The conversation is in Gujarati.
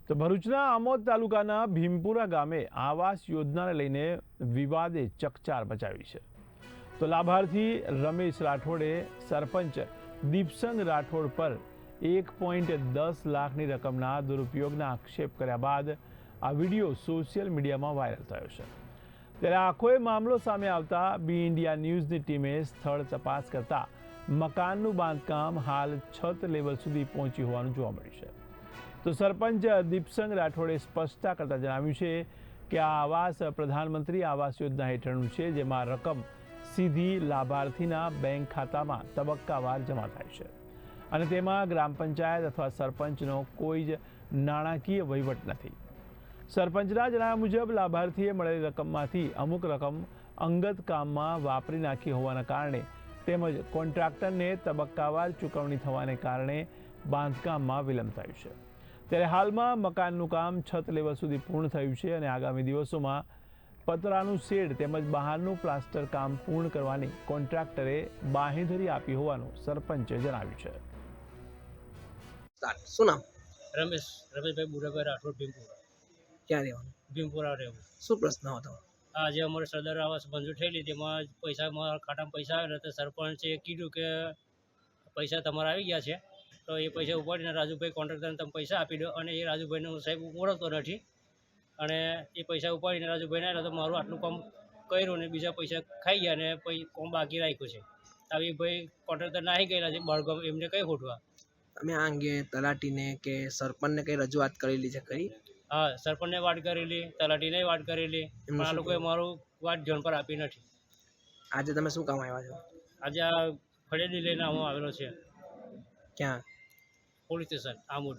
તો ભરૂચના આમોદ તાલુકાના ભીમપુરા ગામે આવાસ યોજનાને લઈને વિવાદે ચકચાર મચાવી છે. તો લાભાર્થી રમેશ રાઠોડે સરપંચ દીપસંગ રાઠોડ પર 1.10 લાખની રકમના દુરુપયોગના આક્ષેપ કર્યા બાદ આ વિડીયો સોશિયલ મીડિયામાં વાયરલ થયો છે. ત્યારે આખો મામલો સામે આવતા બી ઇન્ડિયા ન્યૂઝની ટીમે સ્થળ તપાસ કરતા મકાનનું બાંધકામ હાલ છત લેવલ સુધી પહોંચ્યું હોવાનું જોવા મળ્યું છે. તો સરપંચ દીપસંગ રાઠોડે સ્પષ્ટતા કરતા જણાવ્યું છે કે આ આવાસ પ્રધાનમંત્રી આવાસ યોજના હેઠળનું છે, જેમાં રકમ સીધી લાભાર્થીના બેંક ખાતામાં તબક્કાવાર જમા થાય છે અને તેમાં ગ્રામ પંચાયત અથવા સરપંચનો કોઈ જ નાણાકીય વહીવટ નથી. સરપંચના જણાવ્યા મુજબ લાભાર્થીએ મળેલી રકમમાંથી અમુક રકમ અંગત કામમાં વાપરી નાખી હોવાના કારણે તેમજ કોન્ટ્રાક્ટરને તબક્કાવાર ચૂકવણી થવાને કારણે બાંધકામમાં વિલંબ થયું છે. ત્યારે હાલમાં મકાનનું કામ છત લેવલ સુધી પૂર્ણ થયું છે અને આગામી દિવસોમાં પતરાનું શેડ તેમજ બહારનું પ્લાસ્ટર કામ પૂર્ણ કરવાની કોન્ટ્રાક્ટરે બાંહેધરી આપી હોવાનું સરપંચે જણાવ્યું છે. શું નામ? રમેશભાઈ બુરાભાઈ રાઠોડ, ભીમપુરા. ક્યાં રહેવાનું? ભીમપુરા રહેવું. શું પ્રશ્ન હતો? આજે અમારે સરદાર આવાસ મંજૂર થયેલી, તેમાં પૈસા મારા ખાતામાં પૈસા આવેલા, તો સરપંચે કીધું કે પૈસા તમારા આવી ગયા છે, તો એ પૈસા ઉપાડીને રાજુભાઈ કોન્ટ્રાક્ટરને તમે પૈસા આપી દો. અને એ રાજુભાઈને સાહેબ ઓળખતો નથી, અને એ પૈસા ઉપાડીને રાજુભાઈને આવ્યા તો મારું આટલું કામ કર્યું ને બીજા પૈસા ખાઈ ગયા ને પછી કોમ બાકી રાખ્યું છે. આવી ભાઈ કોન્ટ્રાક્ટર નાહી ગયેલા છે બળગમ, એમને કઈ ખોટવા. તમે આ અંગે તલાટીને કે સરપંચને કઈ રજૂઆત કરેલી છે ખરી? હા, સરપંચને વાત કરેલી, તલાટીને વાત કરેલી, પણ આ લોકોએ મારું વાત ધ્યાન પર આપી નથી. આજે તમે શું કામ આવ્યા છો? આજે આ ફરિયાદી લઈને હું આવેલો છે. ક્યાં? Police station Amod.